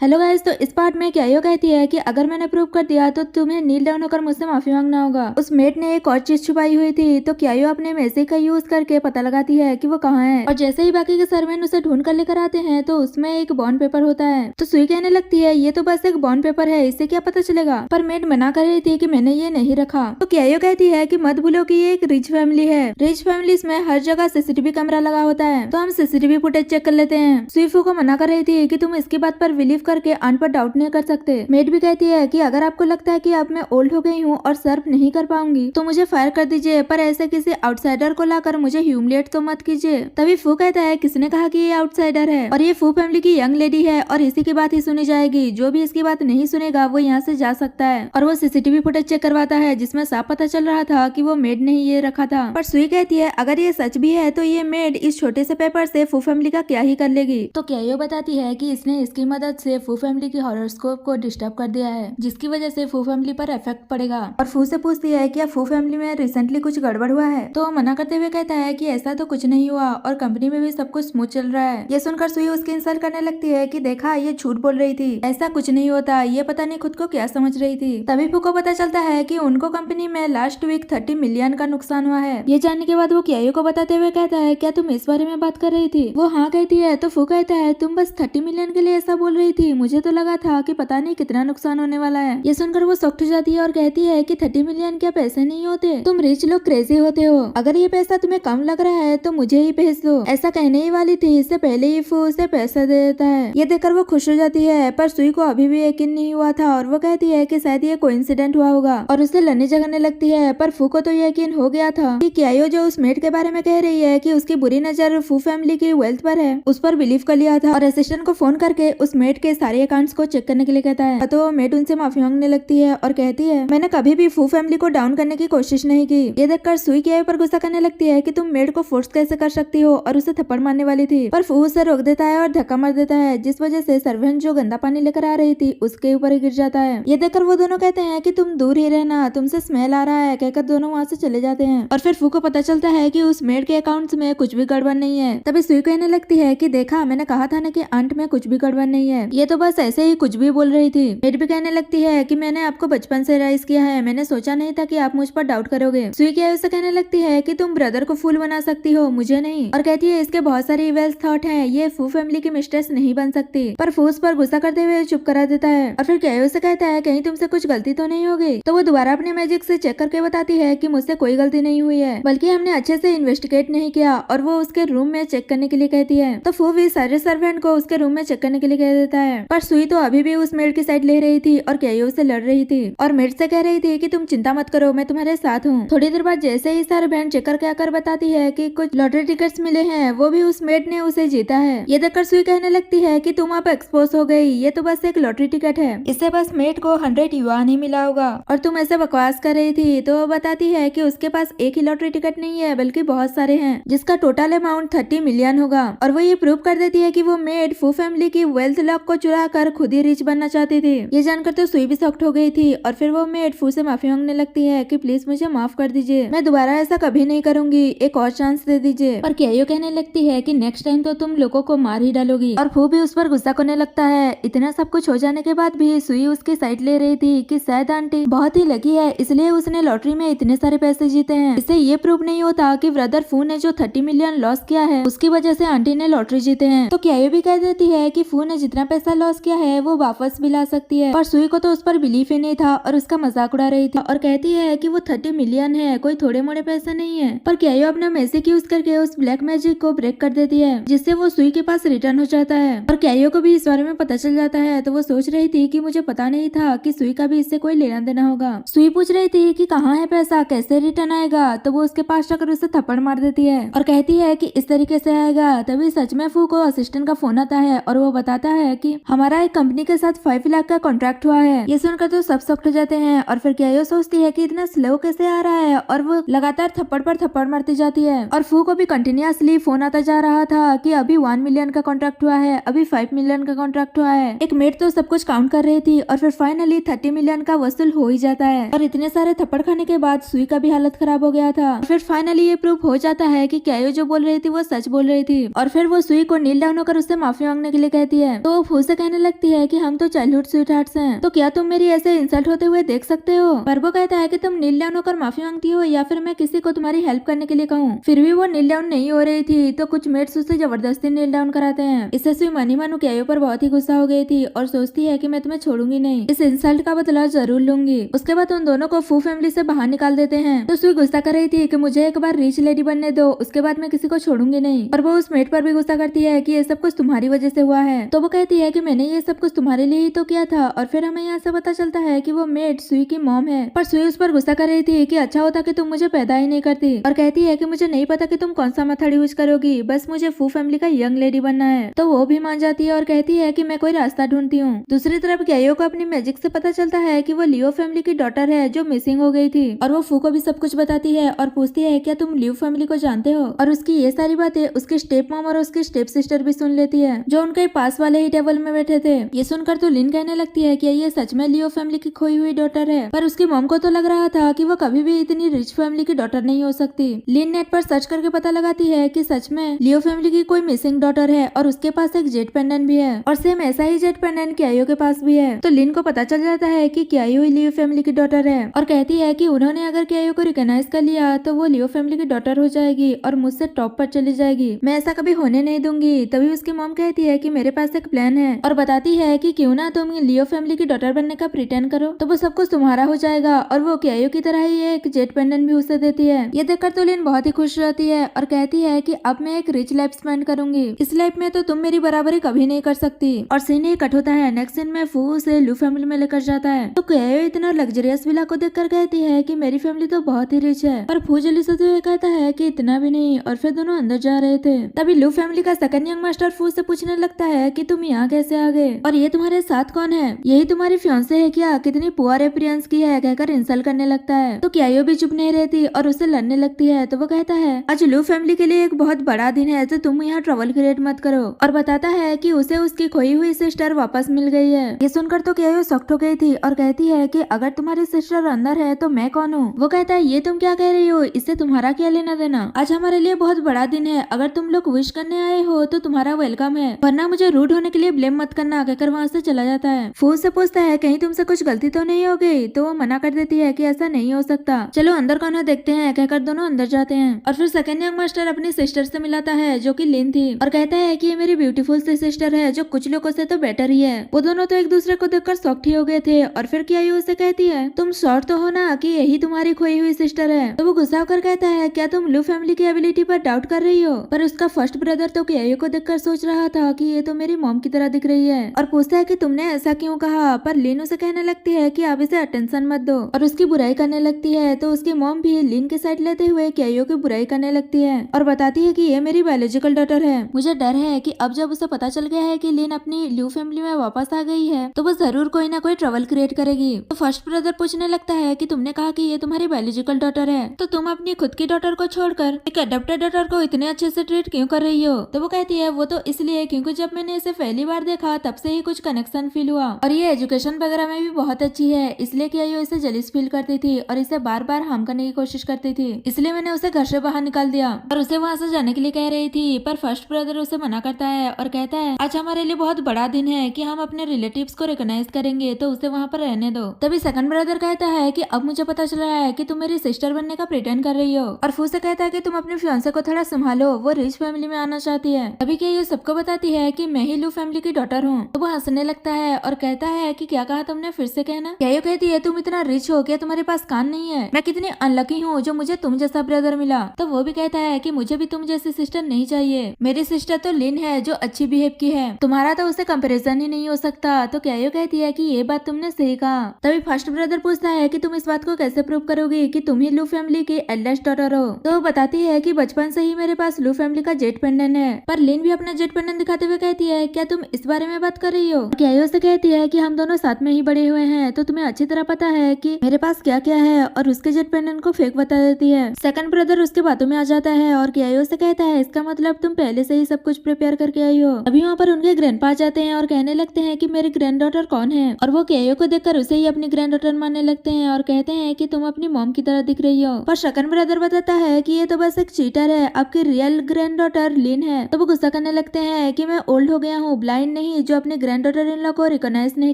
Hello guys, तो इस part में क्यायो कहती है कि अगर मैंने प्रूव कर दिया तो तुम्हें नील डाउन होकर मुझसे माफी मांगना होगा। उस मेट ने एक और चीज छुपाई हुई थी, तो क्यायो अपने मैजिक का यूज करके पता लगाती है कि वो कहाँ है। और जैसे ही बाकी के सर्वेंट उसे ढूंढ कर लेकर आते हैं तो उसमें एक बॉन्ड पेपर होता है। तो सुई कहने लगती है ये तो बस एक बॉन्ड पेपर है, इससे क्या पता चलेगा। पर मेट मना कर रही थी कि मैंने ये नहीं रखा। तो क्यायो कहती है कि मत भूलो कि ये एक रिच फैमिली है। रिच फैमिलीज में हर जगह सीसीटीवी कैमरा लगा होता है, तो हम सीसीटीवी फुटेज चेक कर लेते हैं। सुईफू को मना कर रही थी कि तुम इसकी बात पर बिलीव करके आंट पर डाउट नहीं कर सकते। मेट भी कहती है कि अगर आपको लगता है कि अब मैं ओल्ड हो गई हूँ और सर्व नहीं कर पाऊंगी तो मुझे फायर कर दीजिए, पर ऐसे किसी आउटसाइडर को लाकर मुझे ह्यूमिलिएट तो मत कीजिए। तभी फू कहता है किसने कहा कि ये आउटसाइडर है और ये फू फैमिली की यंग लेडी है और इसी की बात ही सुनी जाएगी। जो भी इसकी बात नहीं सुनेगा वो यहाँ से जा सकता है। और वो सीसीटीवी फुटेज चेक करवाता है जिसमें साफ पता चल रहा था कि वो मेड ने ये रखा था। पर सुई कहती है अगर ये सच भी है तो ये मेड इस छोटे से पेपर से फू फैमिली का क्या ही कर लेगी। तो क्यायो बताती है कि इसने इसकी मदद से फू फैमिली की हॉरोस्कोप को डिस्टर्ब कर दिया है, जिसकी वजह से फू फैमिली पर इफेक्ट पड़ेगा। और फू से पूछती है क्या फू फैमिली में रिसेंटली कुछ गड़बड़ हुआ है। तो मना करते हुए कहता है कि ऐसा तो कुछ नहीं हुआ और कंपनी में भी सब कुछ स्मूथ चल रहा है। ये सुनकर सुई उसकी इंसल्ट करने लगती है कि देखा ये झूठ बोल रही थी, ऐसा कुछ नहीं होता, ये पता नहीं खुद को क्या समझ रही थी। तभी फू को पता चलता है कि उनको कंपनी में लास्ट वीक 30 मिलियन का नुकसान हुआ है। ये जानने के बाद वो क्यायो को बताते हुए कहता है क्या तुम इस बारे में बात कर रही थी। वो हाँ कहती है। तो फू कहता है तुम बस 30 मिलियन के लिए ऐसा बोल रही थी, मुझे तो लगा था कि पता नहीं कितना नुकसान होने वाला है। ये सुनकर वो सख्त हो जाती है और कहती है कि 30 मिलियन क्या पैसे नहीं होते, तुम रिच लोग क्रेजी होते हो, अगर ये पैसा तुम्हें कम लग रहा है तो मुझे ही भेज दो। ऐसा कहने ही वाली थी, इससे पहले ही फू उसे पैसा दे देता है। ये देखकर वो खुश हो जाती है, पर सुई को अभी भी यकीन नहीं हुआ था और वो कहती है कि शायद ये कोइंसिडेंट हुआ होगा और उसे लड़ने झगड़ने लगती है। पर फू को तो यकीन हो गया था कि क्यायो जो उस मेड के बारे में कह रही है कि उसकी बुरी नजर फू फैमिली की वेल्थ पर है, उस पर बिलीव कर लिया था। और असिस्टेंट को फोन करके उस मेड के सारे अकाउंट्स को चेक करने के लिए कहता है। तो मेड उनसे माफी मांगने लगती है और कहती है मैंने कभी भी फू फैमिली को डाउन करने की कोशिश नहीं की। ये देखकर सुई क्यायो पर गुस्सा करने लगती है कि तुम मेड को फोर्स कैसे कर सकती हो और उसे थप्पड़ मारने वाली थी। पर फू उसे रोक देता है और धक्का मार देता है, जिस वजह से सर्वेंट जो गंदा पानी लेकर आ रही थी उसके ऊपर ही गिर जाता है। ये देखकर वो दोनों कहते हैं कि तुम दूर ही रहना, तुमसे स्मेल आ रहा है, कहकर दोनों वहाँ से चले जाते हैं। और फिर फू को पता चलता है कि उस मेड के अकाउंट्स में कुछ भी गड़बड़ नहीं है। तभी सुई कहने लगती है कि देखा मैंने कहा था ना कि आंट में कुछ भी गड़बड़ नहीं है, ये तो बस ऐसे ही कुछ भी बोल रही थी। मेड भी कहने लगती है कि मैंने आपको बचपन से राइज किया है, मैंने सोचा नहीं था कि आप मुझ पर डाउट करोगे। सुई क्यायो से कहने लगती है कि तुम ब्रदर को फूल बना सकती हो, मुझे नहीं। और कहती है इसके बहुत सारे इवेल थॉट हैं, ये फू फैमिली की मिस्ट्रेस नहीं बन सकती। पर फू उस पर गुस्सा करते हुए चुप करा देता है। और फिर क्यायो से कहता है कहीं तुमसे कुछ गलती तो नहीं होगी। तो वो दोबारा अपने मैजिक से चेक करके बताती है कि मुझसे कोई गलती नहीं हुई है, बल्कि हमने अच्छे से इन्वेस्टिगेट नहीं किया। और वो उसके रूम में चेक करने के लिए कहती है। तो फू भी सारे सर्वेंट को उसके रूम में चेक करने के लिए कह देता है। पर सुई तो अभी भी उस मेड की साइड ले रही थी और क्यायो से लड़ रही थी और मेड से कह रही थी कि तुम चिंता मत करो, मैं तुम्हारे साथ हूँ। थोड़ी देर बाद जैसे ही सारे बहन चेक करके आकर बताती है कि कुछ लॉटरी टिकट्स मिले हैं, वो भी उस मेड ने उसे जीता है। ये देखकर सुई कहने लगती है कि तुम अब एक्सपोज हो गई, ये तो बस एक लॉटरी टिकट है, इससे बस मेड को 100 युआन ही मिला होगा और तुम ऐसे बकवास कर रही थी। तो वो बताती है कि उसके पास एक ही लॉटरी टिकट नहीं है बल्कि बहुत सारे हैं, जिसका टोटल अमाउंट 30 मिलियन होगा। और वो ये प्रूव कर देती है कि वो मेड फू फैमिली की वेल्थ लॉक को चुरा कर खुद ही रिच बनना चाहती थी। ये जानकर तो सुई भी सॉफ्ट हो गई थी और फिर वो मेड फू से माफी मांगने लगती है कि प्लीज मुझे माफ कर दीजिए, मैं दोबारा ऐसा कभी नहीं करूंगी, एक और चांस दे दीजिए। और क्यायो कहने लगती है कि नेक्स्ट टाइम तो तुम लोगों को मार ही डालोगी। और फू भी उस पर गुस्सा करने लगता है। इतना सब कुछ हो जाने के बाद भी सुई उसकी साइड ले रही थी कि शायद आंटी बहुत ही लकी है, इसलिए उसने लॉटरी में इतने सारे पैसे जीते हैं। इससे ये प्रूव नहीं होता कि ब्रदर फू ने जो 30 मिलियन लॉस किया है उसकी वजह से आंटी ने लॉटरी जीते हैं। तो क्यायो भी कह देती है कि फू ने जितना पैसा लॉस किया है वो वापस भी ला सकती है। पर सुई को तो उस पर बिलीफ ही नहीं था और उसका मजाक उड़ा रही थी और कहती है कि वो 30 मिलियन है, कोई थोड़े मोड़े पैसे नहीं है। पर क्यायो अपना मैजिक यूज करके उस ब्लैक मैजिक को ब्रेक कर देती है, जिससे वो सुई के पास रिटर्न हो जाता है। और क्यायो को भी इस बारे में पता चल जाता है। तो वो सोच रही थी कि मुझे पता नहीं था कि सुई का भी इससे कोई लेना देना होगा। सुई पूछ रही थी कि कहाँ है पैसा, कैसे रिटर्न आएगा। तो वो उसके पास जाकर उसे थप्पड़ मार देती है और कहती है कि इस तरीके से आएगा। तभी सच में फू को असिस्टेंट का फोन आता है और वो बताता है कि हमारा एक कंपनी के साथ 5 लाख का कॉन्ट्रैक्ट हुआ है। ये सुनकर तो सब सॉफ्ट हो जाते हैं और फिर क्यायो सोचती है कि इतना स्लो कैसे आ रहा है और वो लगातार थप्पड़ पर थप्पड़ मारती जाती है। और फू को भी कंटिन्यूअसली फोन आता जा रहा था कि अभी 1 मिलियन का कॉन्ट्रैक्ट हुआ है, अभी 5 मिलियन का कॉन्ट्रैक्ट हुआ है। एक मेड तो सब कुछ काउंट कर रही थी और फिर फाइनली 30 मिलियन का वसूल हो ही जाता है। और इतने सारे थप्पड़ खाने के बाद सुई का भी हालत खराब हो गया था। फिर फाइनली ये प्रूफ हो जाता है कि क्यायो जो बोल रही थी वो सच बोल रही थी। और फिर वो सुई को नील डाउन होकर उससे माफी मांगने के लिए कहती है। तो वो फू उससे कहने लगती है कि हम तो चाइल्डहुड स्वीट हार्ट्स हैं, तो क्या तुम मेरी ऐसे इंसल्ट होते हुए देख सकते हो। पर वो कहता है कि तुम नील डाउन होकर माफी मांगती हो या फिर मैं किसी को तुम्हारी हेल्प करने के लिए कहूँ। फिर भी वो नील डाउन नहीं हो रही थी तो कुछ मेट्स उससे जबरदस्ती नील डाउन कराते हैं। इससे स्वी मनी मानू क्यायो पर बहुत ही गुस्सा हो गई थी और सोचती है कि मैं तुम्हें छोड़ूंगी नहीं, इस इंसल्ट का बदला जरूर लूंगी। उसके बाद उन दोनों को फू फैमिली से बाहर निकाल देते हैं। तो स्वी गुस्सा कर रही थी कि मुझे एक बार रिच लेडी बनने दो, उसके बाद मैं किसी को छोड़ूंगी नहीं। और वो उस मेट पर भी गुस्सा करती है कि ये सब कुछ तुम्हारी वजह से हुआ है। तो वो कहती है कि मैंने ये सब कुछ तुम्हारे लिए ही तो किया था। और फिर हमें यहाँ से पता चलता है कि वो मेट सुई की मॉम है। पर सुई उस पर गुस्सा कर रही थी कि अच्छा होता कि तुम मुझे पैदा ही नहीं करती, और कहती है कि मुझे नहीं पता कि तुम कौन सा मेथड यूज करोगी, बस मुझे फू फैमिली का यंग लेडी बनना है। तो वो भी मान जाती है और कहती है कि मैं कोई रास्ता ढूंढती हूँ। दूसरी तरफ क्यायो को अपनी मैजिक से पता चलता है कि वो लियो फैमिली की डॉटर है जो मिसिंग हो गई थी, और वो फू को भी सब कुछ बताती है और पूछती है क्या तुम लियो फैमिली को जानते हो। और उसकी ये सारी बातें उसकी स्टेप मॉम और उसकी स्टेप सिस्टर भी सुन लेती है जो उनके पास वाले ही टेबल में बैठे थे। ये सुनकर तो लिन कहने लगती है कि ये सच में लियो फैमिली की खोई हुई डॉटर है। पर उसकी मॉम को तो लग रहा था कि वो कभी भी इतनी रिच फैमिली की डॉटर नहीं हो सकती। लिन नेट पर सर्च करके पता लगाती है कि सच में लियो फैमिली की कोई मिसिंग डॉटर है और उसके पास एक जेट पेंडेंट भी है, और सेम ऐसा ही जेट पेंडेंट क्यायो के पास भी है। तो लिन को पता चल जाता है कि क्यायो ही लियो फैमिली की डॉटर है, और कहती है कि उन्होंने अगर क्यायो को रिकॉग्नाइज कर लिया तो वो लियो फैमिली की डॉटर हो जाएगी और मुझसे टॉप पर चली जाएगी। मैं ऐसा कभी होने नहीं दूंगी। तभी उसकी मॉम कहती है कि मेरे पास एक प्लान है, और बताती है कि क्यों ना तुम लियो फैमिली की डॉटर बनने का प्रिटेंड करो तो वो सब कुछ तुम्हारा हो जाएगा। और वो क्यायो की तरह ही एक जेट पेंडेंट भी उसे देती है। ये देखकर तो लिन बहुत ही खुश रहती है और कहती है कि अब मैं एक रिच लाइफ स्पेंड करूंगी, इस लाइफ में तो तुम मेरी बराबरी कभी नहीं कर सकती। और सीन ही कट होता है। नेक्स्ट सीन में फू उसे लू फैमिली में लेकर जाता है तो क्यायो इतना लग्जरियस विला को देखकर कहती है कि मेरी फैमिली तो बहुत ही रिच है, पर फू जल्दी से हुए कहता है कि इतना भी नहीं, और फिर दोनों अंदर जा रहे थे। तभी लू फैमिली का सेकंड यंग मास्टर फू से पूछने लगता है कि तुम यहाँ कैसे आ गए, और ये तुम्हारे साथ कौन है, यही तुम्हारी फियांसे है क्या, कितनी पुअर अपीयरेंस की है, कहकर इंसल्ट करने लगता है। तो क्यायो भी चुप नहीं रहती और उससे लड़ने लगती है। तो वो कहता है आज लू फैमिली के लिए एक बहुत बड़ा दिन है तो तुम यहाँ ट्रबल क्रिएट मत करो, और बताता है कि उसे उसकी खोई हुई सिस्टर वापस मिल गई है। ये सुनकर तो क्यायो शॉक्ड हो गई थी और कहती है कि अगर तुम्हारी सिस्टर अंदर है तो मैं कौन हूँ। वो कहता है ये तुम क्या कह रही हो, इससे तुम्हारा क्या लेना देना, आज हमारे लिए बहुत बड़ा दिन है, अगर तुम लोग विश करने आए हो तो तुम्हारा वेलकम है, वरना मुझे रूड होने के लिए ब्लेम मत करना, कहकर वहाँ से चला जाता है। फू से पूछता है कहीं तुमसे कुछ गलती तो नहीं हो गई, तो वो मना कर देती है कि ऐसा नहीं हो सकता, चलो अंदर कौन है देखते हैं, कहकर दोनों अंदर जाते हैं। और फिर सेकंड यंग मास्टर अपनी सिस्टर से मिलाता है जो कि लिन थी, और कहता है कि ये मेरी ब्यूटीफुल सी सिस्टर है जो कुछ लोगों से तो बेटर ही है। वो दोनों तो एक दूसरे को देखकर शॉक्ड ही हो गए थे। और फिर क्यायो उसे कहती है तुम श्योर तो हो ना कि यही तुम्हारी खोई हुई सिस्टर है। तो वो गुस्सा होकर कहता है क्या तुम लू फैमिली की एबिलिटी पर डाउट कर रही हो। पर उसका फर्स्ट ब्रदर तो क्यायो को देखकर सोच रहा था कि ये तो मेरी मॉम की तरह दिख रही है, और पूछता है कि तुमने ऐसा क्यों कहा। पर लिन उसे कहने लगती है कि अब इसे अटेंशन मत दो, और उसकी बुराई करने लगती है। तो उसकी मॉम भी लिन की साइड लेते हुए क्यायो की बुराई करने लगती है और बताती है कि ये मेरी बायोलॉजिकल डॉटर है। मुझे डर है कि अब जब उसे पता चल गया है कि लिन अपनी लू फैमिली में वापस आ गई है तो वो जरूर कोई ना कोई ट्रबल क्रिएट करेगी। तो फर्स्ट ब्रदर पूछने लगता है कि तुमने कहा कि ये तुम्हारी बायोलॉजिकल डॉटर है, तो तुम अपनी खुद की डॉटर को छोड़कर एक अडॉप्टेड डॉटर को इतने अच्छे से ट्रीट क्यों कर रही हो। तो वो कहती है वो तो इसलिए क्योंकि जब मैंने इसे पहली बार देखा तब से ही कुछ कनेक्शन फील हुआ, और ये एजुकेशन वगैरह में भी बहुत अच्छी है, इसलिए क्यायो इसे जेलिस फील करती थी और इसे बार बार हार्म करने की कोशिश करती थी, इसलिए मैंने उसे घर से बाहर निकाल दिया और उसे वहाँ से जाने के लिए कह रही थी। पर फर्स्ट ब्रदर उसे मना करता है और कहता है आज हमारे लिए बहुत बड़ा दिन है कि हम अपने रिलेटिव्स को रिकॉग्नाइज करेंगे, तो उसे वहाँ पर रहने दो। तभी सेकंड ब्रदर कहता है कि अब मुझे पता चल रहा है कि तुम मेरी सिस्टर बनने का प्रिटेंड कर रही हो, और फू से कहता है कि तुम अपने फियांसे को थोड़ा संभालो, वो रिच फैमिली में आना चाहती है। अभी क्या ये सबको बताती है कि मैं ही लू फैमिली की डॉटर हूँ। तो वो हंसने लगता है और कहता है कि क्या कहा तुमने, फिर से कहना। क्यायो कहती है तुम इतना रिच हो, क्या तुम्हारे पास कान नहीं है, मैं कितनी अनलकी हूँ जो मुझे तुम जैसा ब्रदर मिला। तो वो भी कहता है कि मुझे भी तुम जैसी सिस्टर नहीं चाहिए, मेरी सिस्टर तो लिन है जो अच्छी बिहेव की है, तुम्हारा तो उससे कंपैरिजन ही नहीं हो सकता। तो क्यायो कहती है कि ये बात तुमने सही कहा। तभी फर्स्ट ब्रदर पूछता है कि तुम इस बात को कैसे प्रूव करोगी कि तुम ही लू फैमिली की एल्डेस्ट डॉटर हो। तो वो बताती है कि बचपन से ही मेरे पास लू फैमिली का जेट पेंडेंट है। पर लिन भी अपना जेट पेंडेंट दिखाते हुए कहती है क्या तुम इस बारे में बात कर रही हो। क्यायो से कहती है कि हम दोनों साथ में ही बड़े हुए हैं, तो तुम्हें अच्छी तरह पता है कि मेरे पास क्या क्या है, और उसके जेट पेंडेंट को फेक बता देती है। सेकंड ब्रदर उसके बातों में आ जाता है और क्यायो से कहता है इसका मतलब तुम पहले से ही सब कुछ प्रिपेयर करके आई हो। अभी वहाँ पर उनके ग्रैंडपा आ जाते हैं और कहने लगते हैं कि मेरी ग्रैंड डॉटर कौन है, और वो क्यायो को देखकर उसे ही अपनी ग्रैंड डॉटर मानने लगते हैं और कहते हैं कि तुम अपनी मॉम की तरह दिख रही हो। पर सेकंड ब्रदर बताता है कि ये तो बस एक चीटर है, आपकी रियल ग्रैंड डॉटर लिन है। तो वो गुस्सा करने लगते हैं कि मैं ओल्ड हो गया हूँ, ब्लाइंड ब्लाइंड नहीं जो अपने ग्रैंड डॉटर इन लॉ को रिकॉग्नाइज नहीं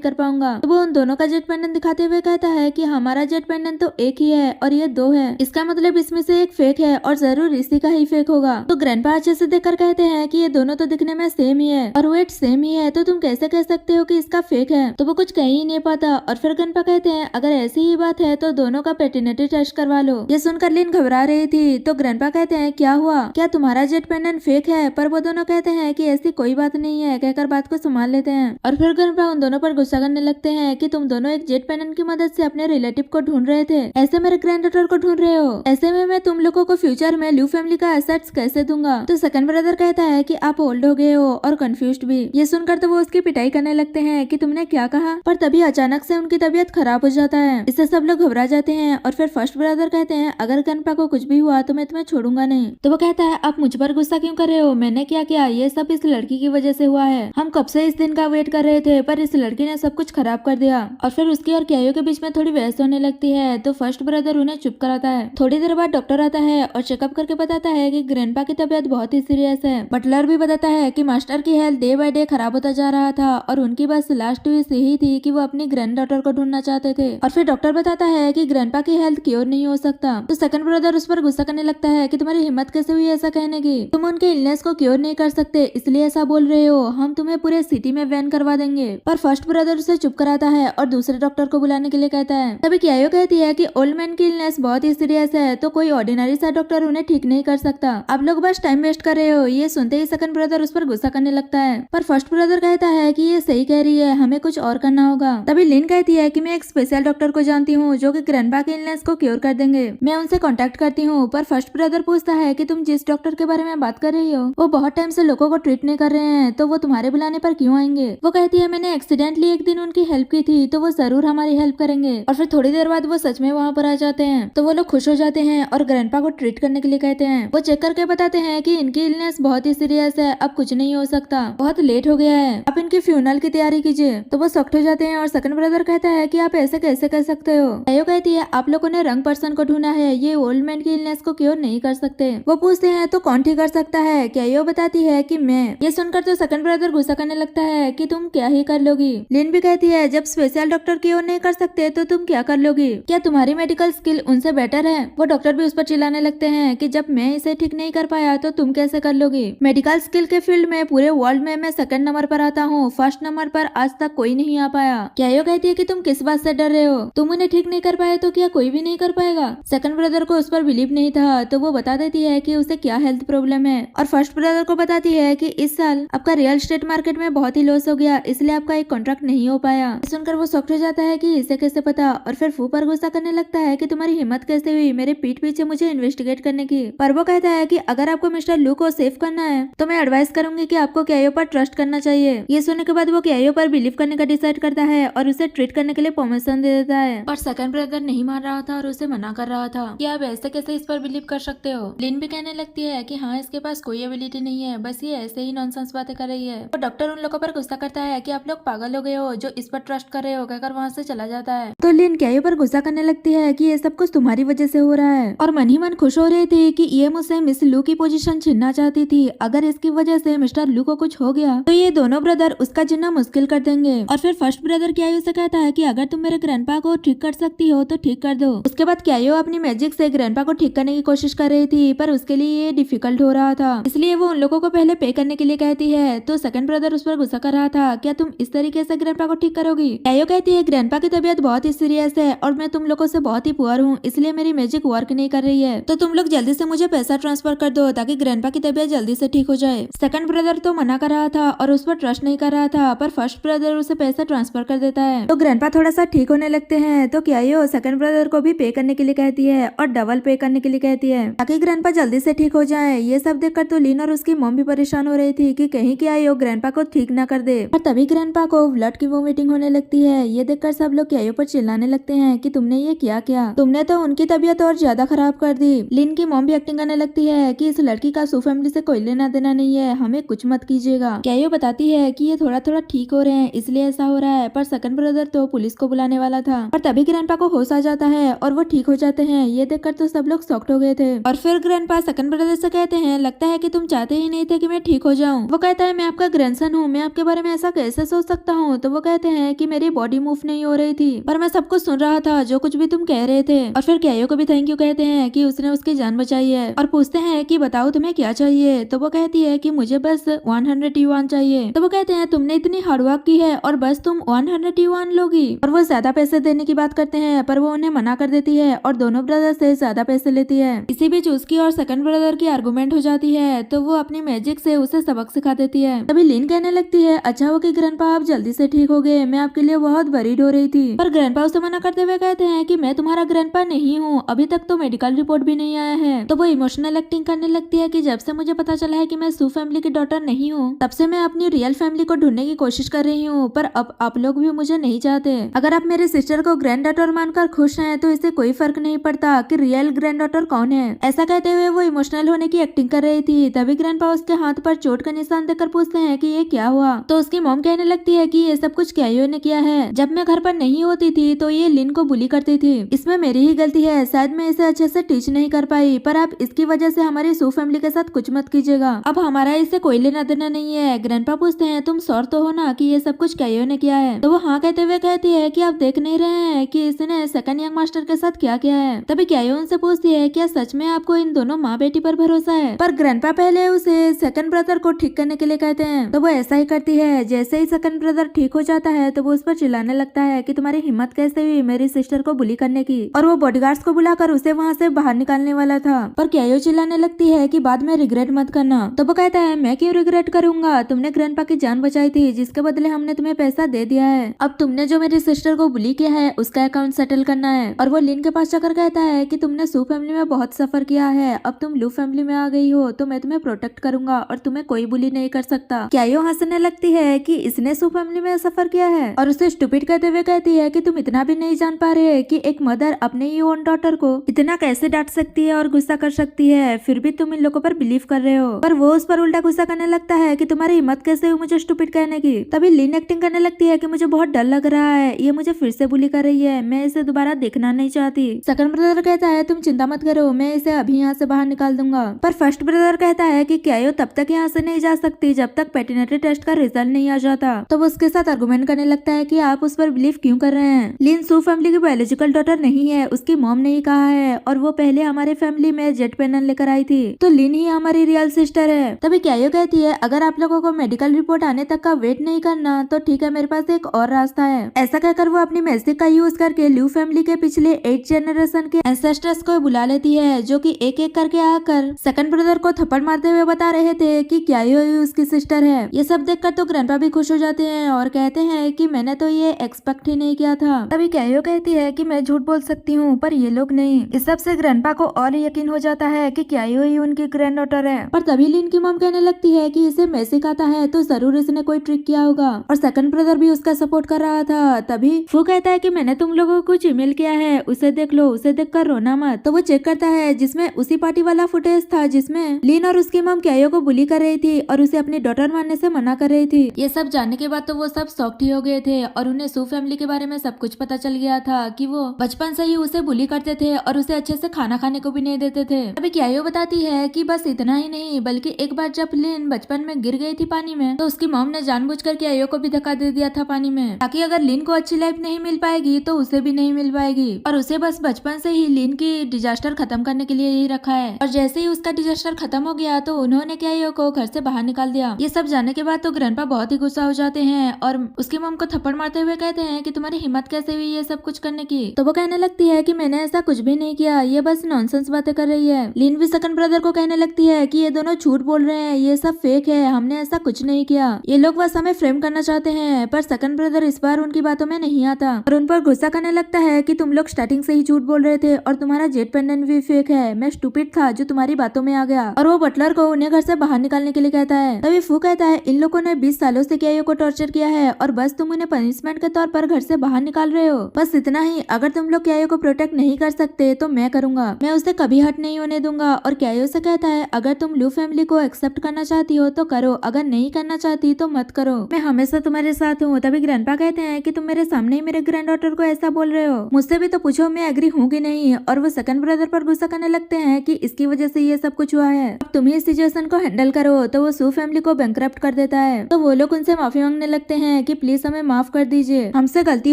कर पाऊंगा। तो वो उन दोनों का जेट पेंडेंट दिखाते हुए कहता है कि हमारा जेट पेंडेंट तो एक ही है और ये दो है, इसका मतलब इसमें से एक फेक है और जरूर इसी का ही फेक होगा। तो ग्रैंडपा अच्छे से देखकर कहते हैं कि ये दोनों तो दिखने में सेम ही है और वेट सेम ही है, तो तुम कैसे कह सकते हो कि इसका फेक है। तो वो कुछ कह ही नहीं पाता और फिर ग्रैंडपा कहते हैं अगर ऐसी ही बात है तो दोनों का पेटर्निटी टेस्ट करवा लो। ये सुनकर लिन घबरा रही थी। तो ग्रैंडपा कहते हैं क्या हुआ, क्या तुम्हारा जेट पेंडेंट फेक है। पर वो दोनों कहते हैं कि ऐसी कोई बात नहीं है कहकर बात को संभाल लेते हैं। और फिर ग्रैंडपा उन दोनों पर गुस्सा करने लगते हैं कि तुम दोनों एक जेट पेंडेंट की मदद से अपने रिलेटिव को ढूंढ रहे थे, ऐसे मेरे ग्रैंड डॉटर को ढूंढ रहे हो, ऐसे में मैं तुम लोगों को फ्यूचर में ल्यू फैमिली का एसेट्स कैसे दूंगा। तो सेकंड ब्रदर कहता है कि आप ओल्ड हो गए हो और कंफ्यूज्ड भी। ये सुनकर तो वो उसकी पिटाई करने लगते हैं कि तुमने क्या कहा। पर तभी अचानक से उनकी तबीयत खराब हो जाता है। इससे सब लोग घबरा जाते हैं और फिर फर्स्ट ब्रदर कहते हैं अगर ग्रैंडपा को कुछ भी हुआ तो मैं तुम्हें छोड़ूंगा नहीं। तो वो कहता है आप मुझ पर गुस्सा क्यों कर रहे हो, मैंने क्या किया, ये सब इस लड़की की वजह से हुआ है। हम कब से इस दिन का वेट कर रहे थे पर इस लड़की ने सब कुछ खराब कर दिया। और फिर उसकी और क्यायो के बीच में थोड़ी बहस होने लगती है। तो फर्स्ट ब्रदर उन्हें चुप कराता है। थोड़ी देर बाद डॉक्टर आता है और चेकअप करके बताता है कि ग्रैंडपा की तबीयत बहुत ही सीरियस है। बटलर भी बताता है कि मास्टर की हेल्थ डे बाय डे खराब होता जा रहा था और उनकी बस लास्ट विश यही थी कि वो अपनी ग्रैंड डॉटर को ढूंढना चाहते थे। और फिर डॉक्टर बताता है कि ग्रैंडपा की हेल्थ क्योर नहीं हो सकता। तो सेकंड ब्रदर उस पर गुस्सा करने लगता है कि तुम्हारी हिम्मत कैसे हुई ऐसा कहने की, तुम उनके इलनेस को क्योर नहीं कर सकते इसलिए ऐसा बोल रहे हो, हम तुम्हें पूरे सिटी में वैन करवा देंगे। पर फर्स्ट ब्रदर उसे चुप कराता है और दूसरे डॉक्टर को बुलाने के लिए कहता है। तभी क्यायो कहती है कि ओल्ड मैन की इलनेस बहुत ही सीरियस है तो कोई ऑर्डिनरी सा डॉक्टर उन्हें ठीक नहीं कर सकता, आप लोग बस टाइम वेस्ट कर रहे हो। ये सुनते ही सेकंड ब्रदर उस पर गुस्सा करने लगता है। पर फर्स्ट ब्रदर कहता है कि ये सही कह रही है, हमें कुछ और करना होगा। तभी लिन कहती है कि मैं एक स्पेशल डॉक्टर को जानती हूँ जो कि ग्रैंडपा की इलनेस को क्योर कर देंगे, मैं उनसे कांटेक्ट करती हूँ। पर फर्स्ट ब्रदर पूछता है कि तुम जिस डॉक्टर के बारे में बात कर रही हो वो बहुत टाइम से लोगों को ट्रीट नहीं कर रहे हैं, तो वो तुम्हारे बुलाने पर क्यों आएंगे। वो कहती है मैंने एक्सीडेंटली एक दिन उनकी हेल्प की थी तो वो जरूर हमारी हेल्प करेंगे। और फिर थोड़ी देर बाद वो सच में वहाँ पर आ जाते हैं। तो वो लोग खुश हो जाते हैं और ग्रैंडपा को ट्रीट करने के लिए कहते हैं। वो चेक करके बताते हैं कि इनकी इलनेस बहुत ही सीरियस है, अब कुछ नहीं हो सकता, बहुत लेट हो गया है, आप इनकी फ्यूनरल की तैयारी कीजिए। तो वो सख्त हो जाते हैं और सेकंड ब्रदर कहता है कि आप ऐसे कैसे कर सकते हो। आयो कहती है आप लोगों ने रंग पर्सन को ढूंढा है, ये ओल्ड मैन की इलनेस को क्योर नहीं कर सकते। वो पूछते हैं तो कौन ठीक कर सकता है। क्यायो बताती है कि मैं। ये सुनकर तो सेकंड ब्रदर गुस्सा करने लगता है कि तुम क्या ही कर लोगी। लिन भी कहती है जब स्पेशल डॉक्टर क्योर नहीं कर सकते तो तुम क्या कर लोगी, क्या तुम्हारी मेडिकल स्किल उनसे बेटर है। वो डॉक्टर भी उस पर चिल्लाने लगते हैं कि जब मैं इसे ठीक नहीं कर पाया तो तुम कैसे कर लोगी। मेडिकल स्किल के फील्ड में पूरे वर्ल्ड में मैं सेकंड नंबर पर आता हूँ, फर्स्ट नंबर पर आज तक कोई नहीं आ पाया। क्यायो कहती है कि तुम किस बात से डर रहे हो, तुम उन्हें ठीक नहीं कर पाए तो क्या कोई भी नहीं कर पाएगा। सेकंड ब्रदर को उस पर बिलीव नहीं था तो वो बता देती है कि उसे क्या हेल्थ प्रॉब्लम है। और फर्स्ट ब्रदर को बताती है कि इस साल आपका रियल एस्टेट मार्केट में बहुत ही लॉस हो गया इसलिए आपका एक कॉन्ट्रैक्ट नहीं हो पाया। सुनकर वो शॉक्ड हो जाता है कि इसे कैसे पता। और फिर फू पर गुस्सा करने लगता है कि तुम्हारी हिम्मत कैसे हुई मेरे पीठ पीछे मुझे इन्वेस्टिगेट करने की। पर वो कहता है कि अगर आपको मिस्टर लू को सेव करना है तो मैं एडवाइस करूंगी कि आपको क्यायो पर ट्रस्ट करना चाहिए। ये सुनने के बाद वो क्यायो पर बिलीव करने का डिसाइड करता है और उसे ट्रीट करने के लिए परमिशन दे देता है। पर सेकंड ब्रदर नहीं मान रहा था और उसे मना कर रहा था कि आप ऐसे कैसे इस पर बिलीव कर सकते हो। लिन भी कहने लगती है कि हाँ इसके पास कोई एबिलिटी नहीं है, बस ये ऐसे ही नॉनसेंस बातें कर रही है। तो डॉक्टर उन लोगों पर गुस्सा करता है कि आप लोग पागल हो गए हो जो इस पर ट्रस्ट कर रहे हो कहकर वहाँ से चला जाता है। तो लिन क्यायो पर गुस्सा करने लगती है कि ये सब कुछ तुम्हारी वजह से हो रहा है और मन ही मन खुश हो रही थी कि ये मुझसे मिस लू की पोजीशन छीनना चाहती थी। अगर इसकी वजह से मिस्टर लू को कुछ हो गया तो ये दोनों ब्रदर उसका जीना मुश्किल कर देंगे। और फिर फर्स्ट ब्रदर क्यायो से कहता है कि अगर तुम मेरे ग्रैंडपा को ठीक कर सकती हो तो ठीक कर दो। उसके बाद क्यायो अपनी मैजिक से ग्रैंडपा को ठीक करने की कोशिश कर रही थी पर उसके लिए ये डिफिकल्ट हो रहा था इसलिए वो उन लोगों को पहले पे करने के लिए कहती है। तो सेकंड ब्रदर उस पर गुस्सा कर रहा था क्या तुम इस तरीके से ग्रैंडपा को ठीक करोगी। क्यायो कहती है ग्रैंडपा की तबीयत बहुत ही सीरियस है और मैं तुम लोगों से बहुत ही पुअर हूँ इसलिए मेरी मैजिक वर्क नहीं कर रही है, तो तुम लोग जल्दी से मुझे पैसा ट्रांसफर कर दो ताकि ग्रैंडपा की तबीयत जल्दी से ठीक हो जाए। सेकंड ब्रदर तो मना कर रहा था और उस पर ट्रस्ट नहीं कर रहा था पर फर्स्ट ब्रदर उसे पैसा ट्रांसफर कर देता है। तो ग्रैंडपा थोड़ा सा ठीक होने लगते हैं तो क्यायो सेकंड ब्रदर को भी पे करने के लिए कहती है और डबल पे करने के लिए कहती है ताकि ग्रैंडपा जल्दी से ठीक हो जाए। ये सब देखकर तो लिन और उसकी मॉम भी परेशान हो रही थी कि कहीं क्यायो ग्रैंडपा को ठीक ना कर दे। और तभी ग्रैंडपा को ब्लड की वोमिटिंग होने लगती है। ये देखकर सब लोग क्यायो पर चिल्लाने लगते हैं कि तुमने ये क्या किया, तुमने तो उनकी तबीयत और ज्यादा खराब कर दी। लिन की मॉम भी एक्टिंग करने लगती है कि इस लड़की का सू फैमिली से कोई लेना देना नहीं है, हमें कुछ मत कीजिएगा। क्यायो बताती है कि ये थोड़ा थोड़ा ठीक हो रहे हैं इसलिए ऐसा हो रहा है। पर सेकंड ब्रदर तो पुलिस को बुलाने वाला था। पर तभी ग्रैंडपा को होश आ जाता है और वो ठीक हो जाते हैं। ये देखकर तो सब लोग शॉक्ड हो गए थे। और फिर ग्रैंडपा सेकंड ब्रदर से कहते हैं लगता है कि तुम चाहते ही नहीं थे कि मैं ठीक हो जाऊं। वो कहता है मैं आपका ग्रैंडसन पर्सन हूँ, मैं आपके बारे में ऐसा कैसे सोच सकता हूँ। तो वो कहते हैं कि मेरी बॉडी मूव नहीं हो रही थी पर मैं सब कुछ सुन रहा था जो कुछ भी तुम कह रहे थे। और फिर क्यायो को भी थैंक यू कहते हैं कि उसने उसकी जान बचाई है और पूछते हैं कि बताओ तुम्हें क्या चाहिए। तो वो कहती है कि मुझे बस 100 युआन चाहिए। तो वो कहते हैं तुमने इतनी हार्डवर्क की है और बस तुम 100 युआन लोगी। और वो ज्यादा पैसे देने की बात करते हैं पर वो उन्हें मना कर देती है और दोनों ब्रदर से ज्यादा पैसे लेती है। इसी बीच उसकी और सेकंड ब्रदर की आर्गुमेंट हो जाती है तो वो अपनी मैजिक से उसे सबक सिखा देती है। तभी लिन कहने लगती है अच्छा हुआ कि ग्रैंडपा आप जल्दी से ठीक हो गए, मैं आपके लिए बहुत वरीड हो रही थी। पर ग्रैंडपा उसे मना करते हुए कहते हैं कि मैं तुम्हारा ग्रैंडपा नहीं हूँ, अभी तक तो मेडिकल रिपोर्ट भी नहीं आया है। तो वो इमोशनल एक्टिंग करने लगती है कि जब से मुझे पता चला है कि मैं सू फैमिली की डॉटर नहीं हूँ तब से मैं अपनी रियल फैमिली को ढूंढने की कोशिश कर रही हूँ, पर अब आप लोग भी मुझे नहीं चाहते। अगर आप मेरे सिस्टर को ग्रैंड डॉटर मानकर खुश हैं तो इससे कोई फर्क नहीं पड़ता कि रियल ग्रैंड डॉटर कौन है। ऐसा कहते हुए वो इमोशनल होने की एक्टिंग कर रही थी। तभी ग्रैंडपा उसके हाथ पर चोट का निशान देकर पूछते हैं कि ये क्या हुआ। तो उसकी मॉम कहने लगती है कि ये सब कुछ क्यायो ने किया है। जब मैं घर पर नहीं होती थी तो ये लिन को बुली करती थी, इसमें मेरी ही गलती है, शायद मैं इसे अच्छे से टीच नहीं कर पाई, पर आप इसकी वजह से हमारी सू फैमिली के साथ कुछ मत कीजिएगा, अब हमारा इससे कोई लेना देना नहीं है। ग्रैंडपा पूछते हैं तुम श्योर तो हो ना कि ये सब कुछ क्यायो ने किया है। तो वो हाँ कहते हुए कहती है कि आप देख नहीं रहे हैं कि इसने सेकंड यंग मास्टर के साथ क्या किया है। तभी क्यायो उनसे पूछती है क्या सच में आपको इन दोनों माँ बेटी पर भरोसा है। पर ग्रैंडपा पहले उसे सेकंड ब्रदर को ठीक करने के लिए कहते हैं तो वो ऐसा ही करती है। जैसे ही सेकंड ब्रदर ठीक हो जाता है तो वो उस पर चिल्लाने लगता है कि तुम्हारी हिम्मत कैसे हुई मेरी सिस्टर को बुली करने की, और वो बॉडीगार्ड्स को बुलाकर उसे वहाँ से बाहर निकालने वाला था। पर क्यायो चिल्लाने लगती है कि बाद में रिग्रेट मत करना। तो वो कहता है मैं क्यों रिग्रेट करूंगा, तुमने ग्रैंडपा की जान बचाई थी जिसके बदले हमने तुम्हें पैसा दे दिया है, अब तुमने जो मेरी सिस्टर को बुली किया है उसका अकाउंट सेटल करना है। और वो लिन के पास जाकर कहता है कि तुमने सू फैमिली में बहुत सफर किया है, अब तुम लू फैमिली में आ गई हो तो मैं तुम्हें प्रोटेक्ट करूंगा और तुम्हें कोई बुली नहीं कर सकता। क्यायो हंसने लगती है कि इसने सू फैमिली में सफर किया है और उसे स्टूपिड कहते हुए कहती है कि तुम इतना भी नहीं जान पा रहे कि एक मदर अपने ही ओन डॉटर को इतना कैसे डांट सकती है और गुस्सा कर सकती है, फिर भी तुम इन लोगों पर बिलीव कर रहे हो। पर वो उस पर उल्टा गुस्सा करने लगता है कि तुम्हारी हिम्मत कैसे हुई मुझे स्टूपिड कहने की। तभी लिन एक्टिंग करने लगती है कि मुझे बहुत डर लग रहा है, ये मुझे फिर से बुली कर रही है, मैं इसे दोबारा देखना नहीं चाहती। सेकंड ब्रदर कहता है तुम चिंता मत करो, मैं इसे अभी यहाँ से बाहर निकाल दूंगा। पर फर्स्ट ब्रदर कहता है कि क्यायो तब तक यहाँ से नहीं जा सकती जब तक पैटर्निटी टेस्ट का रिजल्ट नहीं आ जाता। तो वो उसके साथ आर्गुमेंट करने लगता है कि आप उस पर बिलीव क्यों कर रहे हैं। लिन सू फैमिली की बायोलॉजिकल डॉटर नहीं है, उसकी मॉम ने ही कहा है, और वो पहले हमारे फैमिली में जेट पैनल लेकर आई थी, तो लिन ही हमारी रियल सिस्टर है। तभी क्यायो कहती है अगर आप लोगों को मेडिकल रिपोर्ट आने तक का वेट नहीं करना तो ठीक है, मेरे पास एक और रास्ता है। ऐसा कहकर वो अपनी मैजिक का यूज करके ल्यू फैमिली के पिछले 8 जनरेशन के एंसेस्टर्स को बुला लेती है, जो कि एक एक करके आकर सेकंड ब्रदर को थप्पड़ मारते हुए बता रहे थे कि क्यायो ही उसकी सिस्टर है। ये सब देखकर तो ग्रैंडपा भी खुश हो जाते हैं और कहते हैं कि मैंने तो ये एक्सपेक्ट ही नहीं किया था। तभी क्यायो कहती है कि मैं झूठ बोल सकती हूँ पर ये लोग नहीं। इस सब से ग्रैंडपा को और यकीन हो जाता है कि क्यायो ही उनकी ग्रैंड डॉटर है। पर तभी लिन की मॉम कहने लगती है कि इसे मैजिक आता है तो जरूर इसने कोई ट्रिक किया होगा, और सेकंड ब्रदर भी उसका सपोर्ट कर रहा था। तभी फू कहता है कि मैंने तुम लोगों को कुछ ईमेल किया है, उसे देख लो, उसे देखकर रोना मत। तो वो चेक करता है जिसमें उसी पार्टी वाला फुटेज था जिसमें लिन और उसकी मॉम क्यायो को बुली कर रही थी और उसे अपनी डॉटर मानने से मना कर रही थी। ये सब जानने के बाद तो वो सब शॉक्ड ही हो गए थे और उन्हें सू फैमिली के बारे में सब कुछ पता चल गया था कि वो बचपन से ही उसे बुली करते थे और उसे अच्छे से खाना खाने को भी नहीं देते थे। अभी क्यायो बताती है कि बस इतना ही नहीं बल्कि एक बार जब लिन बचपन में गिर गई थी पानी में तो उसकी मॉम ने जानबूझकर क्यायो को भी धक्का दे दिया था पानी में, ताकि अगर लिन को अच्छी लाइफ नहीं मिल पाएगी तो उसे भी नहीं मिल पाएगी, और उसे बस बचपन से ही लिन की डिजास्टर खत्म करने के लिए ही रखा है। और जैसे ही उसका डिजास्टर खत्म हो गया तो उन्होंने क्यायो को घर से बाहर निकाल दिया। ये सब जानने के बाद तो ग्रैंडपा बहुत ही गुस्सा हो जाते हैं और उसकी मॉम को थप्पड़ मारते हुए कहते हैं कि तुम्हारी हिम्मत कैसे हुई ये सब कुछ करने की। तो वो कहने लगती है कि मैंने ऐसा कुछ भी नहीं किया, ये बस नॉनसेंस बातें कर रही है। लिन भी सेकंड ब्रदर को कहने लगती है कि ये दोनों झूठ बोल रहे हैं, ये सब फेक है, हमने ऐसा कुछ नहीं किया, ये लोग बस हमें फ्रेम करना चाहते हैं। पर सेकंड ब्रदर इस बार उनकी बातों में नहीं आता और उन पर गुस्सा करने लगता है कि तुम लोग स्टार्टिंग से ही झूठ बोल रहे थे और तुम्हारा जेट पेंडेंट भी फेक है, मैं स्टूपिड था जो तुम्हारी बातों में आ गया। और वो बटलर को उन्हें घर से बाहर निकालने के लिए कहता है। तभी फू कहता है इन लोगों ने 20 सालों से क्यायो को टॉर्चर किया है और बस तुम उन्हें पनिशमेंट के तौर पर घर से बाहर निकाल रहे हो, बस इतना ही। अगर तुम लोग क्यायो को प्रोटेक्ट नहीं कर सकते तो मैं करूंगा, मैं उसे कभी हट नहीं होने दूंगा। और क्यायो से कहता है अगर तुम लू फैमिली को एक्सेप्ट करना चाहती हो तो करो, अगर नहीं करना चाहती तो मत करो, मैं हमेशा तुम्हारे साथ हूँ। तभी ग्रैंडपा कहते हैं कि तुम मेरे सामने ही मेरे ग्रैंड डॉटर को ऐसा बोल रहे हो, मुझसे भी तो पूछो मैं एग्री हूँ कि नहीं। और वो सेकंड ब्रदर पर गुस्सा करने लगते हैं कि इसकी वजह से ये सब कुछ हुआ है, अब तुम ही इस सिचुएशन को हैंडल करो। तो वो सू फैमिली को बैंकरप्ट कर देता है। तो वो लोग उनसे माफी मांगने लगते हैं कि प्लीज हमें माफ कर दीजिए, हमसे गलती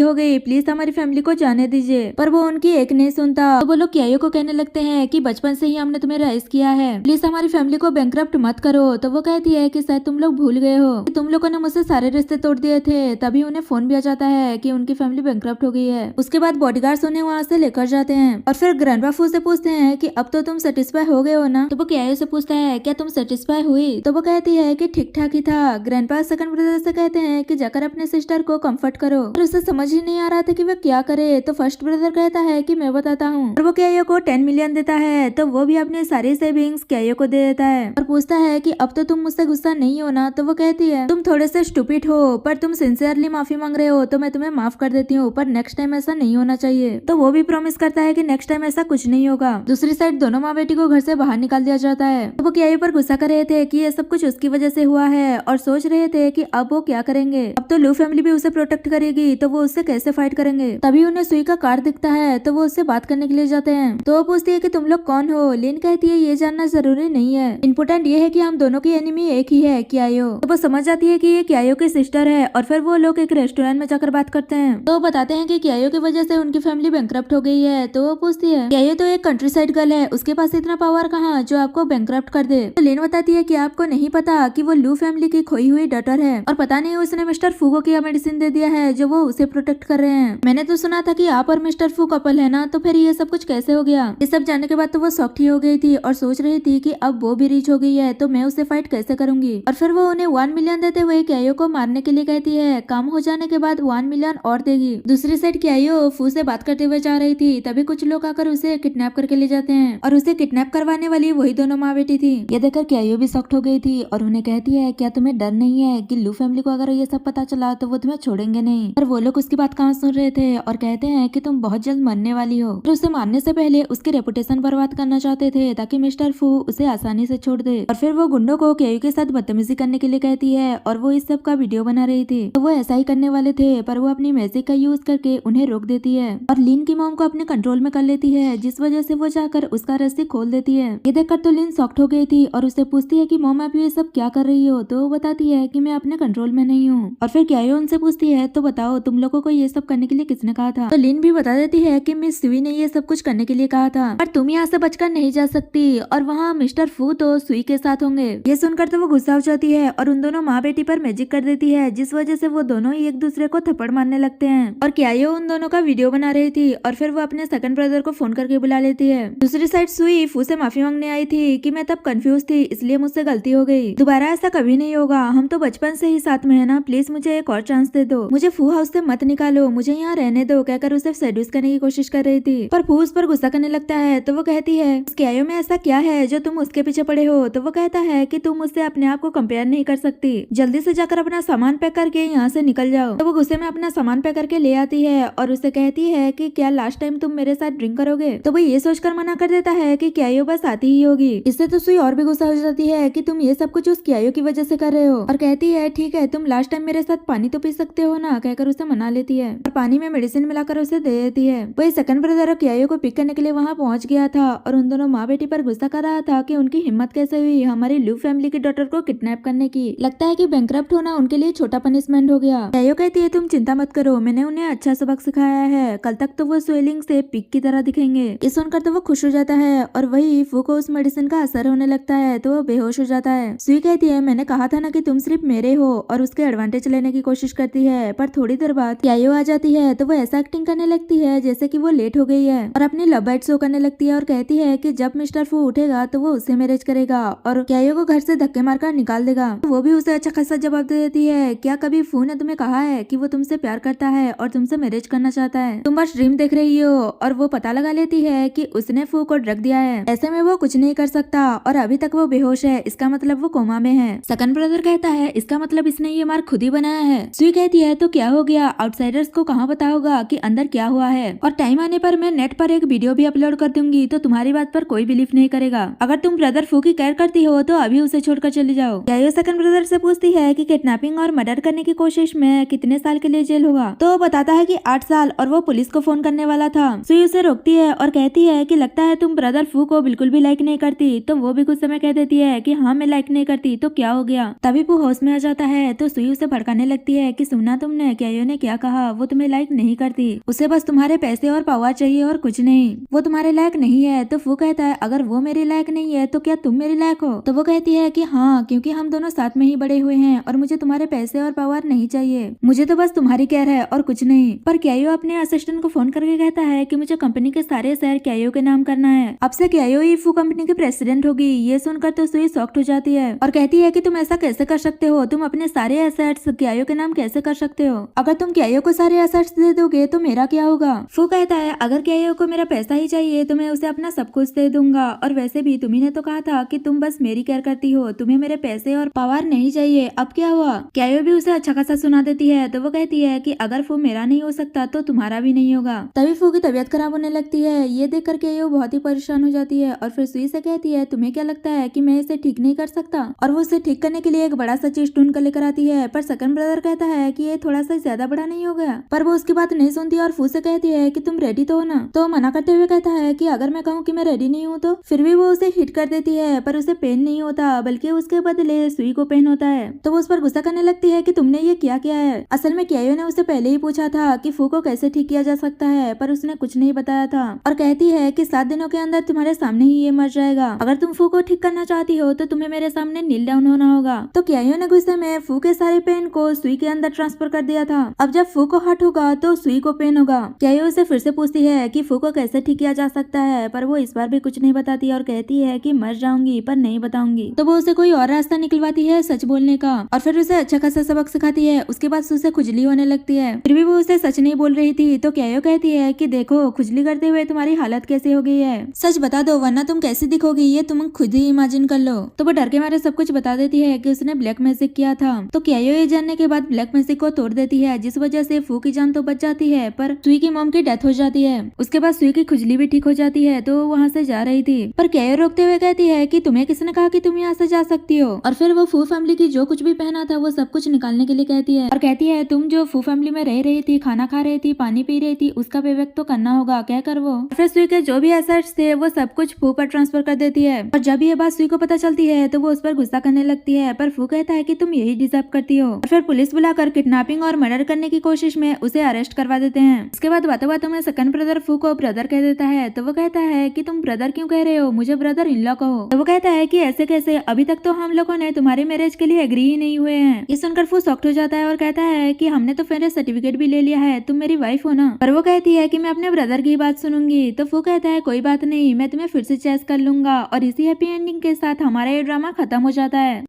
हो गई, प्लीज हमारी फैमिली को जाने दीजिए। पर वो उनकी एक नहीं सुनता। तो वो लोग क्यायो को कहने लगते हैं कि बचपन से ही हमने तुम्हें राइज किया है, प्लीज हमारी फैमिली को बैंकरप्ट मत करो। तो वो कहती है कि शायद तुम लोग भूल गए हो कि तुम लोगों ने मुझसे सारे रिश्ते तोड़ दिए थे। तभी उन्हें फोन भी आ जाता है कि उनकी फैमिली बैंकरप्ट हो गई है। उसके बाद बॉडीगार्ड्स उन्हें वहाँ से लेकर जाते हैं और फिर ग्रैंडपा फू से पूछते हैं कि अब तो तुम सेटिस्फाई हो गए हो ना। तो वो क्यायो से पूछता है क्या तुम सेटिस्फाई हुई। तो वो कहती है कि ठीक ठाक ही था। ग्रैंडपा सेकंड ब्रदर से कहते हैं कि जाकर अपने सिस्टर को कंफर्ट करो, और उसे समझ ही नहीं आ रहा था कि वह क्या करे। तो फर्स्ट ब्रदर कहता है कि मैं बताता हूँ, और वो क्यायो को 10 मिलियन देता है। तो वो भी अपनी सारी सेविंग्स क्यायो को दे देता है और पूछता है कि अब तो तुम मुझसे गुस्सा नहीं हो ना। तो वो कहती है तुम थोड़े से स्टूपिड हो, पर तुम सिंसियरली माफी मांग रहे हो तो मैं तुम्हें माफ कर देती हूँ, पर नेक्स्ट टाइम ऐसा नहीं होना चाहिए। तो वो भी प्रॉमिस करता है कि नेक्स्ट टाइम ऐसा कुछ नहीं होगा। दूसरी साइड दोनों माँ बेटी को घर से बाहर निकाल दिया जाता है। तो वो क्यायो पर गुस्सा कर रहे थे कि ये सब कुछ उसकी वजह से हुआ है और सोच रहे थे कि अब वो क्या करेंगे। अब तो लू फैमिली भी उसे प्रोटेक्ट करेगी, तो वो उससे कैसे फाइट करेंगे। तभी उन्हें सुई का कार्ड दिखता है, तो वो उससे बात करने के लिए जाते हैं। तो वो पूछती है कि तुम लोग कौन हो। लिन कहती है ये जानना जरूरी नहीं है, इम्पोर्टेंट ये है कि हम दोनों की एनिमी एक ही है, क्यायो। तो वो समझ जाती है कि ये क्यायो की सिस्टर है और फिर वो लोग एक रेस्टोरेंट में जाकर बात करते हैं। तो वो बताते हैं कि क्यायो की वजह से उनकी फैमिली बैंकरप्ट हो गई है। तो वो पूछती है क्यायो तो एक कंट्री साइड गर्ल है, उसके पास इतना पावर कहाँ जो आपको बैंकरप्ट कर दे। तो लिन बताती है कि आपको नहीं पता कि वो लू फैमिली की खोई हुई डॉटर है और पता नहीं उसने मिस्टर फू को क्या मेडिसिन दे दिया है जो वो उसे प्रोटेक्ट कर रहे हैं। मैंने तो सुना था कि आप और मिस्टर फू कपल है ना, तो फिर ये सब कुछ कैसे हो गया। ये सब जानने के बाद तो वो सॉफ्ट ही हो गई थी और सोच रही थी कि अब वो भी रीच हो गई है तो मैं उससे फाइट कैसे करूंगी। और फिर वो उन्हें 1 मिलियन देते हुए क्यायो को मारने के लिए कहती है, काम हो जाने के बाद 1 मिलियन और देगी। दूसरी साइड क्यायो फू से बात करते हुए जा रही थी, तभी कुछ लोग आकर उसे किडनैप करके ले जाते हैं और उसे किडनैप करवाने वाली वही दोनों माँ बेटी थी। ये देखकर क्यायो भी सॉफ्ट हो गई थी और उन्हें कहती है क्या तुम्हें डर नहीं है कि लू फैमिली को अगर ये सब पता चला तो वो तुम्हें छोड़ेंगे नहीं। पर वो लोग उसकी बात कहाँ सुन रहे थे और कहते हैं कि तुम बहुत जल्द मरने वाली हो। और उसे मारने से पहले उसकी रेपुटेशन बर्बाद करना चाहते थे ताकि मिस्टर फू उसे आसानी से छोड़ दे। और फिर वो गुंडों को क्यायो के साथ बदतमीजी करने के लिए कहती है और वो इस सब का वीडियो बना रही थी। तो वो ऐसा ही करने वाले थे पर वो अपनी मैजिक का यूज करके उन्हें रोक देती है और लिन की मॉम को अपने कंट्रोल में कर लेती है, जिस वजह से वो जाकर उसका रस्सी खोल देती है। ये देखकर तो लिन सॉफ्ट हो गई थी और उससे पूछती है कि मॉम आप ये सब क्या कर रही हो। तो वो बताती है कि मैं अपने कंट्रोल में नहीं हूँ। और फिर क्यायो उनसे पूछती है तो बताओ तुम लोगों को ये सब करने के लिए किसने कहा था। तो लिन भी बता देती है कि मिस सुई ने ये सब कुछ करने के लिए कहा था, पर तुम यहाँ से बचकर नहीं जा सकती और वहाँ मिस्टर फू तो सुई के साथ होंगे। ये सुनकर तो वो गुस्सा हो जाती है और उन दोनों माँ बेटी पर मैजिक कर देती है, जिस वजह से वो दोनों ही एक दूसरे को थप्पड़ मारने लगते हैं। और क्यायो उन दोनों का वीडियो बना रही थी और फिर वो अपने सेकंड ब्रदर को फोन करके बुला लेती है। दूसरी साइड सुई फू से माफी मांगने आई थी कि मैं तब कंफ्यूज थी इसलिए मुझसे गलती हो गई, दोबारा ऐसा कभी नहीं होगा, हम तो बचपन से ही साथ में है ना, प्लीज मुझे एक और चांस दे दो, मुझे फू हाउस से मत निकालो, मुझे यहाँ रहने दो, कहकर उसे सेड्यूस करने की कोशिश कर रही थी। पर फू उस पर गुस्सा करने लगता है। तो वो कहती है क्यायो में ऐसा क्या है जो तुम उसके पीछे पड़े हो। तो वो कहता है कि तुम उससे अपने आप को कंपेयर नहीं कर सकती, जल्दी से जाकर अपना सामान पैक करके यहाँ से निकल जाओ। तो वो गुस्से में अपना सामान पैक करके ले आती है और उसे कहती है कि क्या लास्ट टाइम तुम मेरे साथ ड्रिंक करोगे। तो वो ये सोचकर मना कर देता है कि क्यायो बस आती ही होगी। इससे तो सुई और भी गुस्सा हो जाती है कि तुम ये सब कुछ उस क्यायो की वजह से कर रहे हो और कहती है ठीक है तुम लास्ट टाइम मेरे साथ पानी तो पी सकते हो ना, कहकर उसे मना लेती है और पानी में मेडिसिन मिलाकर उसे दे देती है। वही सेकंड ब्रदर क्यायो को पिक करने के लिए वहाँ पहुंच गया था और उन दोनों माँ बेटी पर गुस्सा कर रहा था कि उनकी हिम्मत कैसे हुई हमारी लू फैमिली की डॉटर को किडनैप करने की। लगता है कि बैंकरप्ट होना उनके लिए छोटा पनिशमेंट हो गया। क्यायो कहती है तुम चिंता मत करो, मैंने उन्हें अच्छा सबक सिखाया है, कल तक तो वो स्वेलिंग से पिक की तरह दिखेंगे। ये सुनकर तो वो खुश हो जाता है और वही फू को उस मेडिसिन का असर होने लगता है तो वो बेहोश हो जाता है। सुई कहती है मैंने कहा था ना कि तुम सिर्फ मेरे हो और उसके एडवांटेज लेने की कोशिश करती है। पर थोड़ी देर बाद क्यायो आ जाती है तो वो ऐसा एक्टिंग करने लगती है जैसे कि वो लेट हो गई है और अपनी लव बाइट शो करने लगती है और कहती है कि जब मिस्टर फू उठेगा तो वो उससे मैरिज करेगा और क्यायो को घर से धक्के मारकर निकाल देगा। तो वो भी उसे अच्छा खासा जवाब दे देती है, क्या कभी फू ने तुम्हें कहा है कि वो तुमसे प्यार करता है और तुमसे मैरिज करना चाहता है, तुम बस ड्रीम देख रही हो। और वो पता लगा लेती है कि उसने फू को ड्रग दिया है, ऐसे में वो कुछ नहीं कर सकता और अभी तक वो बेहोश है, इसका मतलब वो कोमा में है। सेकंड ब्रदर कहता है इसका मतलब इसने ये मार्क खुद ही बनाया है। सुई कहती है तो क्या हो गया, आउटसाइडर्स को कहाँ पता होगा कि अंदर क्या हुआ है और टाइम आने पर मैं नेट पर एक वीडियो भी अपलोड कर दूंगी तो तुम्हारी बात पर कोई बिलीव नहीं करेगा। अगर तुम ब्रदर फू की केयर करती हो तो अभी उसे छोड़कर चली जाओ। क्यायो सेकंड ब्रदर से पूछती है कि किडनैपिंग और मर्डर करने की कोशिश में कितने साल के लिए जेल होगा। तो वो बताता है कि 8 साल और वो पुलिस को फोन करने वाला था। सुई उसे रोकती है और कहती है कि लगता है तुम ब्रदर फू को बिल्कुल भी लाइक नहीं करती। तो वो भी कुछ समय कह देती है कि हाँ मैं लाइक नहीं करती तो क्या हो गया। तभी वो होश में आ जाता है तो सुई उसे भड़काने लगती है कि सुनना तुमने क्यायो ने क्या कहा, वो तुम्हें लायक नहीं करती, उसे बस तुम्हारे पैसे और पावर चाहिए और कुछ नहीं, वो तुम्हारे लायक नहीं है। तो वो कहता है अगर वो मेरे लायक नहीं है तो क्या तुम मेरे लायक हो? तो वो कहती है कि हाँ, क्योंकि हम दोनों साथ में ही बड़े हुए हैं और मुझे तुम्हारे पैसे और पावर नहीं चाहिए, मुझे तो बस तुम्हारी केयर है और कुछ नहीं। पर क्यायो अपने असिस्टेंट को फोन करके कहता है कि मुझे कंपनी के सारे शेयर क्यायो के नाम करना है, अब से क्यायो ही फू कंपनी के प्रेसिडेंट होगी। ये सुनकर तो सुई शॉक्ड हो जाती है और कहती है कि तुम ऐसा कैसे कर सकते हो, तुम अपने सारे एसेट्स क्यायो के नाम कैसे कर सकते हो? अगर तुम क्यायो को सारे एसेट्स दे दोगे तो मेरा क्या होगा? फू कहता है अगर क्यायो को मेरा पैसा ही चाहिए तो मैं उसे अपना सब कुछ दे दूंगा, और वैसे भी तुम्ही ने तो कहा था कि तुम बस मेरी केयर करती हो, तुम्हें मेरे पैसे और पावर नहीं चाहिए, अब क्या हुआ? क्यायो भी उसे अच्छा खासा सुना देती है तो वो कहती है कि अगर फू मेरा नहीं हो सकता तो तुम्हारा भी नहीं होगा। तभी फू की तबीयत खराब होने लगती है। ये देख कर क्यायो बहुत ही परेशान हो जाती है और फिर सुई से कहती है तुम्हें क्या लगता है कि मैं इसे ठीक नहीं कर सकता? और वो उसे ठीक करने के लिए एक बड़ा सा चीज ढूंढ कर लेकर आती है, पर सेकंड ब्रदर कहता है कि ये थोड़ा सा ज्यादा बड़ा नहीं हो गया? पर वो उसकी बात नहीं सुनती और फू से कहती है कि तुम रेडी तो हो ना? तो मना करते हुए कहता है कि अगर मैं कहूँ कि मैं रेडी नहीं हूँ तो? फिर भी वो उसे हिट कर देती है, पर उसे पेन नहीं होता बल्कि उसके बदले सुई को पेन होता है। तो वो उस पर गुस्सा करने लगती है कि तुमने ये क्या किया है? असल में क्यायो ने उसे पहले ही पूछा था कि फू को कैसे ठीक किया जा सकता है, पर उसने कुछ नहीं बताया था और कहती है कि 7 दिनों के अंदर तुम्हारे सामने ही ये मर जाएगा। अगर तुम फू को ठीक करना चाहती हो तो तुम्हें मेरे सामने नील डाउन होना होगा। तो क्यायो ने गुस्से में फू के सारे पेन को सुई के अंदर ट्रांसफर कर दिया था। अब जब फू को हर्ट होगा तो सुई को पेन होगा। क्यायो उसे फिर से पूछती है कि फू को कैसे ठीक किया जा सकता है, पर वो इस बार भी कुछ नहीं बताती और कहती है कि मर जाऊंगी पर नहीं बताऊंगी। तो वो उसे कोई और रास्ता निकलवाती है सच बोलने का और फिर उसे अच्छा खासा सबक सिखाती है। उसके बाद उसे खुजली होने लगती है, फिर भी वो उसे सच नहीं बोल रही थी। तो क्यायो कहती है कि देखो खुजली करते हुए तुम्हारी हालत कैसी हो गई है, सच बता दो वरना तुम कैसी दिखोगी ये तुम खुद ही इमेजिन कर लो। तो वो डर के मारे सब कुछ बता देती है कि उसने ब्लैक मैजिक किया था। तो क्यायो ये जानने के बाद ब्लैक मैजिक को तोड़ देती है, जिस वजह से फू की जान तो बच जाती है पर सुई की मॉम की डेथ हो जाती है। उसके बाद सुई की खुजली भी ठीक हो जाती है तो वो वहाँ से जा रही थी, पर क्यायो रोकते हुए कहती है कि तुम्हें किसने कहा कि तुम यहाँ से जा सकती हो? और फिर वो फू फैमिली की जो कुछ भी पहना था वो सब कुछ निकालने के लिए कहती है और कहती है तुम जो फू फैमिली में रह रही थी, खाना खा रही थी, पानी पी रही थी, उसका पेबैक तो करना होगा, क्या कर वो? फिर सुई के जो भी एसेट्स थे वो सब कुछ फू पर ट्रांसफर कर देती है और जब ये बात सुई को पता चलती है तो वो उस पर गुस्सा करने लगती है, पर फू कहता है कि तुम यही डिजर्व करती हो और फिर पुलिस बुलाकर किडनैपिंग और मर्डर करने की कोशिश में उसे अरेस्ट करवा देते हैं। उसके बाद बातों बातों में सेकंड ब्रदर फू को ब्रदर कह देता है तो वो कहता है कि तुम ब्रदर क्यों कह रहे हो, मुझे ब्रदर इन लॉ कहो। तो वो कहता है कि ऐसे कैसे, अभी तक तो हम लोगों ने तुम्हारे मैरिज के लिए एग्री ही नहीं हुए हैं। ये सुनकर फू शॉक्ड हो जाता है और कहता है कि हमने तो फिर सर्टिफिकेट भी ले लिया है, तुम मेरी वाइफ हो ना? पर वो कहती है कि मैं अपने ब्रदर की बात सुनूंगी। तो फू कहता है कोई बात नहीं, मैं तुम्हें फिर से चेस कर लूंगा और इसी हैप्पी एंडिंग के साथ हमारा ये ड्रामा खत्म हो जाता है।